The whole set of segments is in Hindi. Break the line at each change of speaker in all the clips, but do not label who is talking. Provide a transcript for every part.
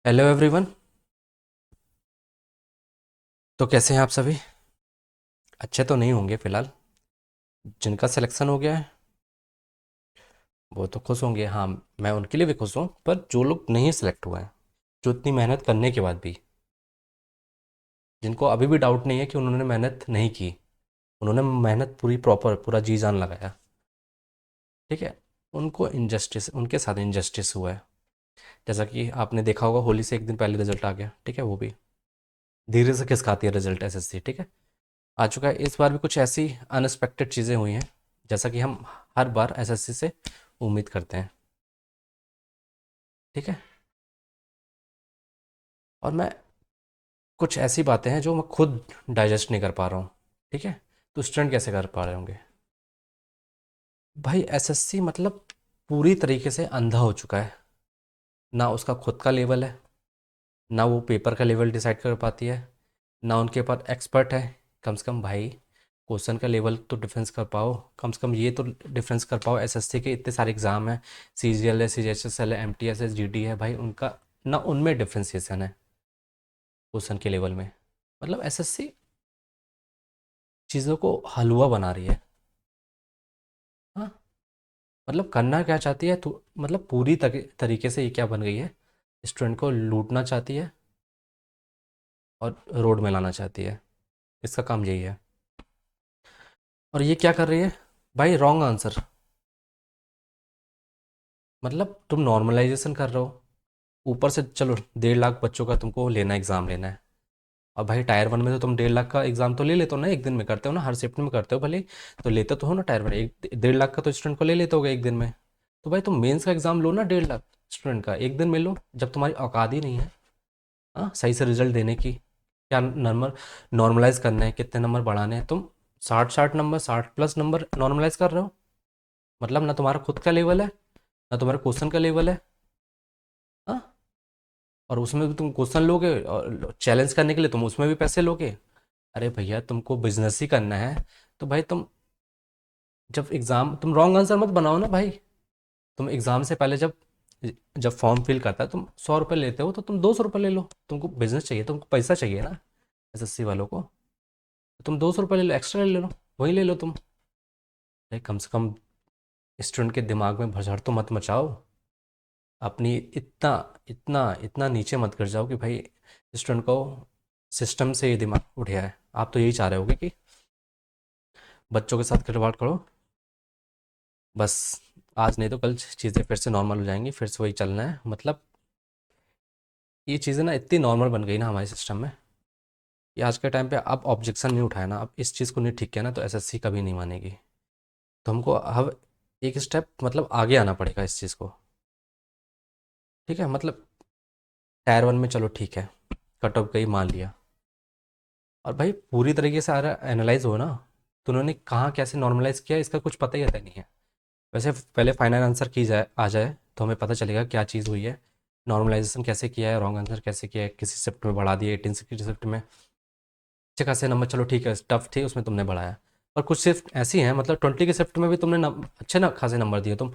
Hello everyone. तो कैसे हैं आप सभी? अच्छे तो नहीं होंगे फिलहाल। जिनका सिलेक्शन हो गया है वो तो खुश होंगे, हाँ। मैं उनके लिए भी खुश हूँ, पर जो लोग नहीं सिलेक्ट हुए हैं, जो इतनी मेहनत करने के बाद भी, जिनको अभी भी डाउट नहीं है कि उन्होंने मेहनत नहीं की, उन्होंने मेहनत पूरी प्रॉपर पूरा जी जान लगाया, ठीक है। उनको इनजस्टिस, उनके साथ इनजस्टिस हुआ है। जैसा कि आपने देखा होगा, होली से एक दिन पहले रिजल्ट आ गया, ठीक है। वो भी धीरे से किस खाती है रिजल्ट, एसएससी, ठीक है। आ चुका है। इस बार भी कुछ ऐसी अनएक्सपेक्टेड चीज़ें हुई हैं, जैसा कि हम हर बार एसएससी से उम्मीद करते हैं, ठीक है। और मैं कुछ ऐसी बातें हैं जो मैं खुद डाइजेस्ट नहीं कर पा रहा हूँ, ठीक है। तो स्टूडेंट कैसे कर पा रहे होंगे? भाई एसएससी मतलब पूरी तरीके से अंधा हो चुका है। ना उसका खुद का लेवल है, ना वो पेपर का लेवल डिसाइड कर पाती है, ना उनके पास एक्सपर्ट है। कम से कम भाई क्वेश्चन का लेवल तो डिफरेंस कर पाओ, कम से कम ये तो डिफरेंस कर पाओ। एसएससी के इतने सारे एग्ज़ाम हैं, सीजीएल है, सीजीएचएसएल है, एमटीएस है, जीडी है, भाई उनका ना उनमें डिफ्रेंसिएशन है क्वेश्चन के लेवल में। मतलब एसएससी चीज़ों को हलवा बना रही है। हाँ, मतलब करना क्या चाहती है तो मतलब पूरी तरीके से ये क्या बन गई है, स्टूडेंट को लूटना चाहती है और रोड में लाना चाहती है। इसका काम यही है। और ये क्या कर रही है? भाई रॉन्ग आंसर। मतलब तुम नॉर्मलाइजेशन कर रहे हो, ऊपर से चलो 1.5 लाख बच्चों का तुमको लेना, एग्ज़ाम लेना है। और भाई टायर वन में तो तुम 1.5 लाख का एग्ज़ाम तो ले लेते हो ना, एक दिन में करते हो ना, हर शिफ्ट में करते हो भले ही। तो लेते तो हो ना टायर वन, एक 1.5 लाख का तो स्टूडेंट को ले लेते हो एक दिन में। तो भाई तुम मेंस का एग्ज़ाम लो ना, 1.5 लाख स्टूडेंट का एक दिन में लो, जब तुम्हारी औकात ही नहीं है हाँ सही से रिजल्ट देने की। क्या नंबर नॉर्मलाइज करने हैं, कितने नंबर बढ़ाने हैं? तुम 60 60 नंबर, 60+ नंबर नॉर्मलाइज कर रहे हो। मतलब ना तुम्हारा खुद का लेवल है, ना तुम्हारे क्वेश्चन का लेवल है। हाँ, और उसमें भी तुम क्वेश्चन लोगे और चैलेंज करने के लिए तुम उसमें भी पैसे लोगे। अरे भैया तुमको बिजनेस ही करना है, तो भाई तुम जब एग्ज़ाम, तुम रॉन्ग आंसर मत बनाओ ना भाई। तुम एग्ज़ाम से पहले जब जब फॉर्म फिल करता है, तुम 100 रुपये लेते हो तो तुम 200 रुपये ले लो। तुमको बिजनेस चाहिए, तुमको पैसा चाहिए ना, एसएससी वालों को। तुम 200 रुपये ले लो, एक्स्ट्रा ले लो, वही ले लो तुम। भाई कम से कम स्टूडेंट के दिमाग में भसड़ तो मत मचाओ। अपनी इतना इतना इतना नीचे मत गिर जाओ कि भाई स्टूडेंट को सिस्टम से ये दिमाग उठ गया है। आप तो यही चाह रहे होगे कि बच्चों के साथ खिलवाड़ करो, बस आज नहीं तो कल चीज़ें फिर से नॉर्मल हो जाएंगी, फिर से वही चलना है। मतलब ये चीज़ें ना इतनी नॉर्मल बन गई ना हमारे सिस्टम में, कि आज के टाइम पे अब ऑब्जेक्शन नहीं उठाया ना, अब इस चीज़ को नहीं ठीक किया ना, तो एसएससी कभी नहीं मानेगी। तो हमको अब एक स्टेप मतलब आगे आना पड़ेगा इस चीज़ को, ठीक है। मतलब टायर वन में चलो ठीक है, कट ऑफ गई मान लिया। और भाई पूरी तरीके से सारा एनालाइज हो ना, तो उन्होंने कहाँ कैसे नॉर्मलाइज किया इसका कुछ पता ही रहता नहीं है। वैसे पहले फाइनल आंसर की जाए आ जाए तो हमें पता चलेगा क्या चीज़ हुई है, नॉर्मलाइजेशन कैसे किया है, रॉन्ग आंसर कैसे किया है, किसी शिफ्ट में बढ़ा दिए, 18 की शिफ्ट में अच्छे खासे नंबर, चलो ठीक है टफ थे उसमें तुमने बढ़ाया। और कुछ शिफ्ट ऐसी हैं, मतलब 20 की शिफ्ट में भी तुमने अच्छे ना खासे नंबर दिए तुम।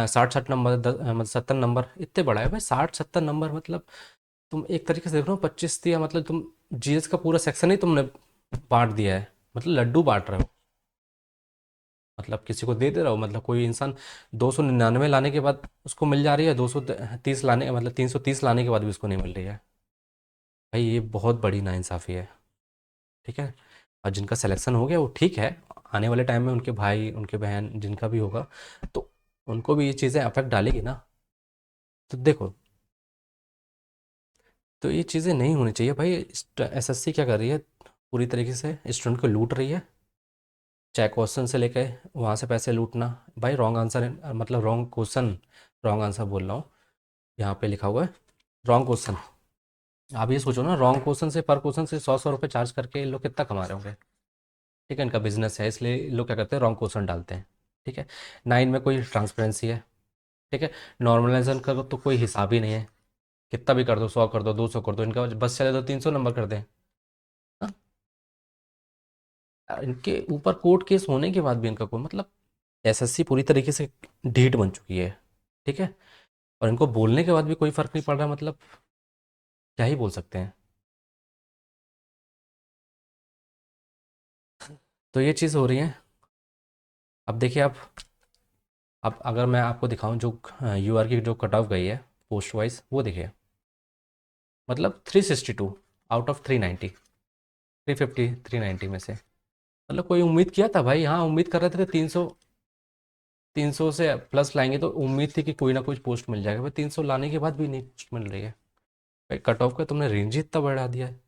60 60 नंबर, मतलब 70 नंबर इतने बढ़ाए भाई, 60 70 नंबर मतलब तुम एक तरीके से देख रहे हो, 25 दिया मतलब तुम जीएस का पूरा सेक्शन ही तुमने बांट दिया है, मतलब लड्डू बांट रहे हो। मतलब किसी को दे रहे हो, मतलब कोई इंसान 299 लाने के बाद उसको मिल जा रही है, 230 लाने मतलब 330 लाने के बाद भी उसको नहीं मिल रही है। भाई ये बहुत बड़ी नाइंसाफ़ी है, ठीक है। और जिनका सिलेक्शन हो गया वो ठीक है, आने वाले टाइम में उनके भाई उनके बहन जिनका भी होगा, तो उनको भी ये चीज़ें अफेक्ट डालेगी ना। तो देखो, तो ये चीज़ें नहीं होनी चाहिए भाई। एसएससी क्या कर रही है, पूरी तरीके से स्टूडेंट को लूट रही है। चाहे क्वेश्चन से लेके वहाँ से पैसे लूटना, भाई रॉन्ग आंसर मतलब रॉन्ग क्वेश्चन, रॉन्ग आंसर बोल रहा हूँ, यहाँ पे लिखा हुआ है रॉन्ग क्वेश्चन। आप ये सोचो ना, रॉन्ग क्वेश्चन से पर क्वेश्चन से 100 100 रुपये चार्ज करके ये लोग कितना कमा रहे होंगे, ठीक है। इनका बिजनेस है, इसलिए ये लोग क्या करते हैं, रॉन्ग क्वेश्चन डालते हैं, ठीक है। ना इनमें कोई ट्रांसपेरेंसी है, ठीक है। नॉर्मलाइजेशन का तो कोई हिसाब ही नहीं है, कितना भी कर दो, 100 कर दो, 200 कर दो, इनका बस चले तो 300 नंबर कर दें। हाँ? इनके ऊपर कोर्ट केस होने के बाद भी इनका कोई मतलब, एसएससी पूरी तरीके से ढीठ बन चुकी है, ठीक है। और इनको बोलने के बाद भी कोई फर्क नहीं पड़ रहा, मतलब क्या ही बोल सकते हैं। तो ये चीज़ हो रही है। अब देखिए आप, अब अगर मैं आपको दिखाऊं जो यूआर की जो कट ऑफ गई है पोस्ट वाइज, वो देखिए, मतलब 362 आउट ऑफ 390, 350 390 में से। मतलब कोई उम्मीद किया था भाई, हाँ उम्मीद कर रहे थे कि 300, 300 से प्लस लाएंगे, तो उम्मीद थी कि कोई ना कोई पोस्ट मिल जाएगा। भाई 300 लाने के बाद भी नहीं पोस्ट मिल रही है। भाई कट ऑफ का तुमने रेंज ही इतना बढ़ा दिया है।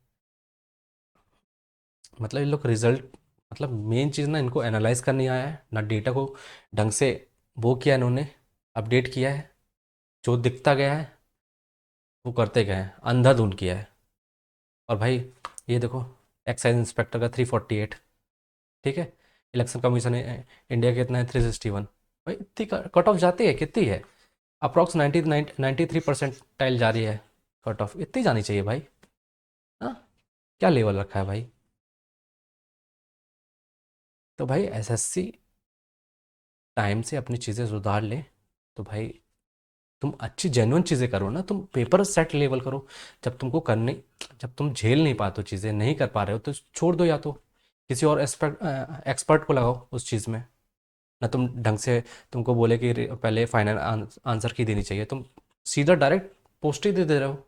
मतलब इन लोग रिजल्ट, मतलब मेन चीज़ ना, इनको एनालाइज करनी आया है ना, डेटा को ढंग से वो किया इन्होंने, अपडेट किया है। जो दिखता गया है वो करते गए हैं, अंधाधुंध किया है। और भाई ये देखो, एक्साइज इंस्पेक्टर का 348, ठीक है। इलेक्शन कमीशन इंडिया के कितना है, 361। भाई इतनी कट ऑफ जाती है, कितनी है? अप्रॉक्स 93% जा रही है कट ऑफ, इतनी जानी चाहिए भाई। हाँ, क्या लेवल रखा है भाई। तो भाई एसएससी टाइम से अपनी चीज़ें सुधार ले, तो भाई तुम अच्छी जेन्युइन चीज़ें करो ना, तुम पेपर सेट लेवल करो। जब तुमको करने, जब तुम झेल नहीं पाते हो, चीज़ें नहीं कर पा रहे हो, तो छोड़ दो, या तो किसी और एक्सपर्ट को लगाओ उस चीज़ में। ना तुम ढंग से, तुमको बोले कि पहले फाइनल आंसर की देनी चाहिए, तुम सीधा डायरेक्ट पोस्ट ही दे रहे हो।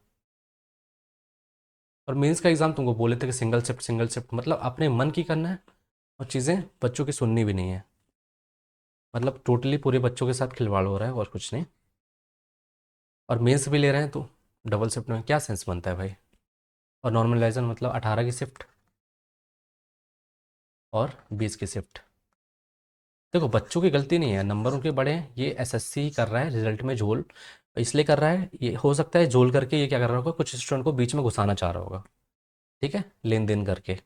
और मेंस का एग्ज़ाम तुमको बोले थे कि सिंगल शिफ्ट, सिंगल शिफ्ट, मतलब अपने मन की करना है, और चीज़ें बच्चों की सुननी भी नहीं है। मतलब टोटली पूरे बच्चों के साथ खिलवाड़ हो रहा है और कुछ नहीं। और मेंस भी ले रहे हैं, तो डबल शिफ्ट में क्या सेंस बनता है भाई। और नॉर्मलाइजेशन मतलब 18 की शिफ्ट और 20 की शिफ्ट। देखो बच्चों की गलती नहीं है, नंबर उनके बड़े हैं, ये एसएससी कर रहा है रिजल्ट में झोल, इसलिए कर रहा है। ये हो सकता है झोल करके ये क्या कर रहा होगा, कुछ स्टूडेंट को बीच में घुसाना चाह रहा होगा, ठीक है, लेन देन करके।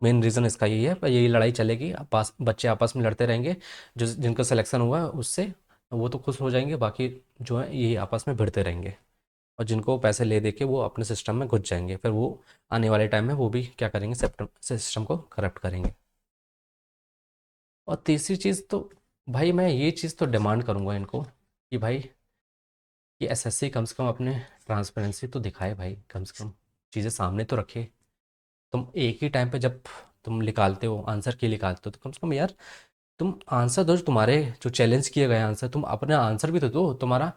मेन रीज़न इसका यही है, पर यही लड़ाई चलेगी, पास बच्चे आपस में लड़ते रहेंगे। जो जिनका सिलेक्शन हुआ है उससे वो तो खुश हो जाएंगे, बाकी जो है यही आपस में भिड़ते रहेंगे। और जिनको पैसे ले दे के वो अपने सिस्टम में घुस जाएंगे, फिर वो आने वाले टाइम में वो भी क्या करेंगे, सिस्टम को करप्ट करेंगे। और तीसरी चीज़ तो भाई, मैं ये चीज़ तो डिमांड करूँगा इनको कि भाई ये एसएससी कम से कम अपने ट्रांसपेरेंसी तो दिखाए भाई, कम से कम चीज़ें सामने तो रखे। तुम एक ही टाइम पे जब तुम निकालते हो आंसर की निकालते हो, तो कम से कम यार तुम आंसर दो, जो तुम्हारे जो चैलेंज किए गए आंसर, तुम अपने आंसर भी तो दो। तुम्हारा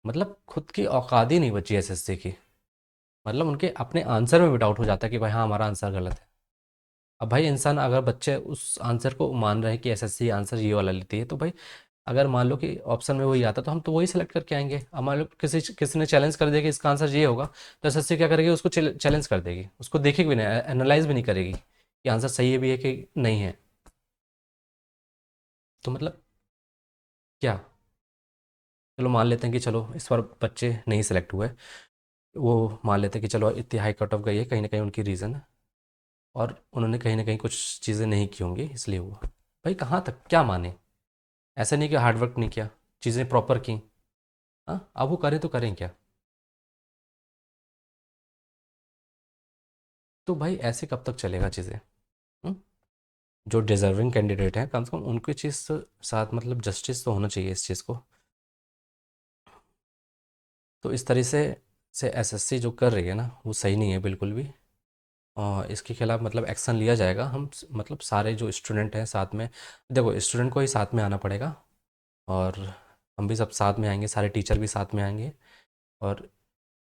मतलब खुद की औकात ही नहीं बची एसएससी की। मतलब उनके अपने आंसर में भी डाउट हो जाता है कि भाई हाँ हमारा आंसर गलत है। अब भाई इंसान, अगर बच्चे उस आंसर को मान रहे हैं कि एसएससी आंसर ये वाला लेती है, तो भाई अगर मान लो कि ऑप्शन में वही आता, तो हम तो वही सेलेक्ट करके आएंगे। अब मान लो किसी ने चैलेंज कर दिया कि इसका आंसर ये होगा, तो एसएससी क्या करेगी, उसको चैलेंज कर देगी, उसको देखेगी भी नहीं, एनालाइज भी नहीं करेगी कि आंसर सही है भी है कि नहीं है। तो मतलब क्या, चलो मान लेते हैं कि चलो इस बार बच्चे नहीं सेलेक्ट हुए, वो मान लेते हैं कि चलो इतनी हाई कट ऑफ गई है, कहीं ना कहीं उनकी रीज़न है, और उन्होंने कहीं ना कहीं कुछ चीज़ें नहीं की होंगी इसलिए हुआ। भाई कहाँ तक क्या माने, ऐसा नहीं कि हार्डवर्क नहीं किया, चीज़ें प्रॉपर की। हाँ अब वो करें तो करें क्या। तो भाई ऐसे कब तक चलेगा चीज़ें। हम्म? जो डिज़र्विंग कैंडिडेट हैं, कम से कम उनकी चीज़ साथ, मतलब जस्टिस तो होना चाहिए इस चीज़ को। तो इस तरह से एसएससी जो कर रही है ना, वो सही नहीं है बिल्कुल भी। और इसके खिलाफ मतलब एक्शन लिया जाएगा। हम मतलब सारे जो स्टूडेंट हैं साथ में, देखो स्टूडेंट को ही साथ में आना पड़ेगा, और हम भी सब साथ में आएंगे, सारे टीचर भी साथ में आएंगे, और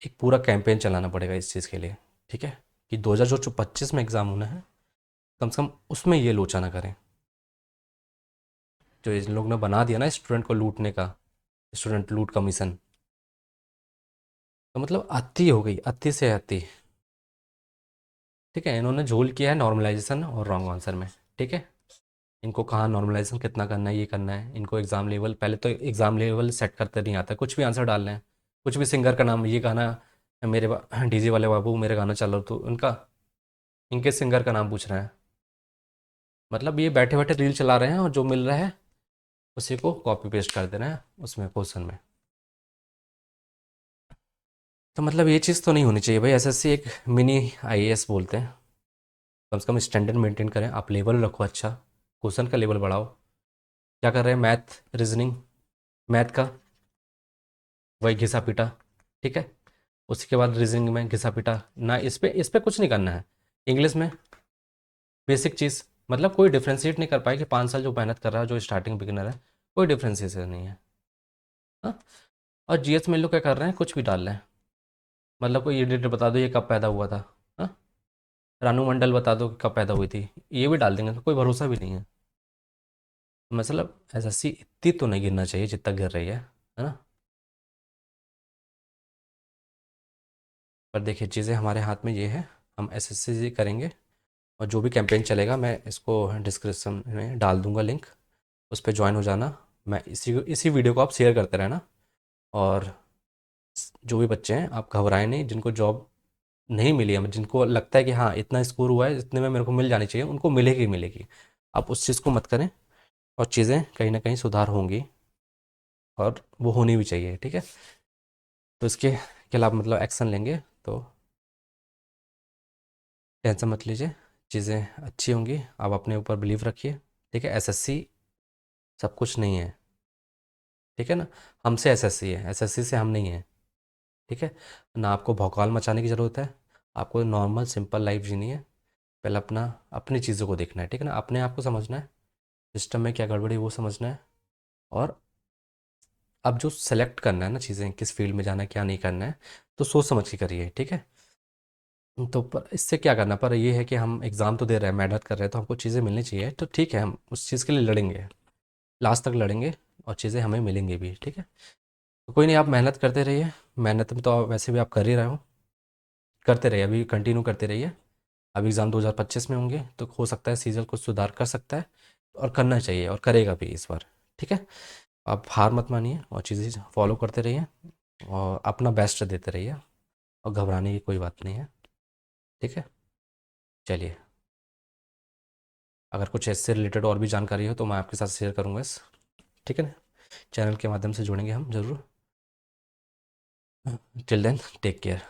एक पूरा कैंपेन चलाना पड़ेगा इस चीज़ के लिए, ठीक है। कि 2025 में एग्ज़ाम होना है, कम से कम उसमें ये लोचा ना करें, जो इन लोग ने बना दिया ना स्टूडेंट को लूटने का, स्टूडेंट लूट कमीशन। तो मतलब अति हो गई, अति से अति, ठीक है। इन्होंने झोल किया है नॉर्मलाइजेशन और रॉन्ग आंसर में, ठीक है। इनको कहाँ नॉर्मलाइजेशन कितना करना है, ये करना है इनको। एग्ज़ाम लेवल, पहले तो एग्ज़ाम लेवल सेट करते नहीं आता, कुछ भी आंसर डालना है। कुछ भी सिंगर का नाम, ये गाना मेरे डीजे वाले बाबू मेरे गाना चल रहा, तो उनका, इनके सिंगर का नाम पूछ रहे हैं। मतलब ये बैठे बैठे रील चला रहे हैं, और जो मिल रहा है उसी को कॉपी पेस्ट कर दे रहे हैं उसमें क्वेश्चन में। तो मतलब ये चीज़ तो नहीं होनी चाहिए भाई। एसएससी एक मिनी आईएएस बोलते हैं। कम से कम स्टैंडर्ड मेंटेन करें, आप लेवल रखो अच्छा, क्वेश्चन का लेवल बढ़ाओ। क्या कर रहे हैं, मैथ रीजनिंग, मैथ का वही घिसा पीटा, ठीक है। उसके बाद रीजनिंग में घिसा पिटा ना, इस पे कुछ नहीं करना है। इंग्लिश में बेसिक चीज़, मतलब कोई डिफ्रेंशिएट नहीं कर पाए कि 5 साल जो मेहनत कर रहा है, जो स्टार्टिंग बिगिनर है, कोई डिफ्रेंशिएशन नहीं है। हाँ। और जीएस में लोग क्या कर रहे हैं, कुछ भी डाल रहे हैं। मतलब कोई ये डेट बता दो, ये कब पैदा हुआ था। हाँ। रानू मंडल बता दो कि कब पैदा हुई थी, ये भी डाल देंगे, तो कोई भरोसा भी नहीं है। मतलब एसएससी इतनी तो नहीं गिरना चाहिए जितना गिर रही है ना। पर देखिए चीज़ें हमारे हाथ में ये है, हम एसएससी करेंगे। और जो भी कैंपेन चलेगा मैं इसको डिस्क्रिप्शन में डाल दूंगा लिंक, उस पर ज्वाइन हो जाना। मैं इसी वीडियो को आप शेयर करते रहना। और जो भी बच्चे हैं आप घबराएं नहीं, जिनको जॉब नहीं मिली है, जिनको लगता है कि हाँ इतना स्कोर हुआ है, इतने में मेरे को मिल जानी चाहिए, उनको मिलेगी ही मिलेगी। आप उस चीज़ को मत करें, और चीज़ें कहीं ना कहीं सुधार होंगी, और वो होनी भी चाहिए, ठीक है। तो इसके खिलाफ मतलब एक्शन लेंगे, तो टेंशन मत लीजिए, चीज़ें अच्छी होंगी। आप अपने ऊपर बिलीव रखिए, ठीक है। एसएससी सब कुछ नहीं है, ठीक है ना। हमसे एसएससी है, एसएससी से हम नहीं है, ठीक है। ना आपको भौकाल मचाने की ज़रूरत है, आपको नॉर्मल सिंपल लाइफ जीनी है। पहले अपना अपनी चीज़ों को देखना है, ठीक है ना। अपने आप को समझना है, सिस्टम में क्या गड़बड़ी है वो समझना है। और अब जो सेलेक्ट करना है ना चीज़ें, किस फील्ड में जाना है क्या नहीं करना है, तो सोच समझ के करिए, ठीक है। तो पर इससे क्या करना, पर ये है कि हम एग्ज़ाम तो दे रहे हैं, मेहनत कर रहे हैं, तो हमको चीज़ें मिलनी चाहिए, तो ठीक है हम उस चीज़ के लिए लड़ेंगे, लास्ट तक लड़ेंगे, और चीज़ें हमें मिलेंगी भी, ठीक है। तो कोई नहीं, आप मेहनत करते रहिए। मेहनत में तो वैसे भी आप कर ही रहे हो, करते रहिए, अभी कंटिन्यू करते रहिए। अभी एग्ज़ाम 2025 में होंगे, तो हो सकता है सीजन कुछ सुधार कर सकता है, और करना चाहिए, और करेगा भी इस बार, ठीक है। आप हार मत मानिए, और चीज़ें फॉलो करते रहिए, और अपना बेस्ट देते रहिए, और घबराने की कोई बात नहीं है, ठीक है। चलिए, अगर कुछ इससे रिलेटेड और भी जानकारी हो तो मैं आपके साथ शेयर करूँगा इस, ठीक है ना। चैनल के माध्यम से जुड़ेंगे हम ज़रूर। Till then take care.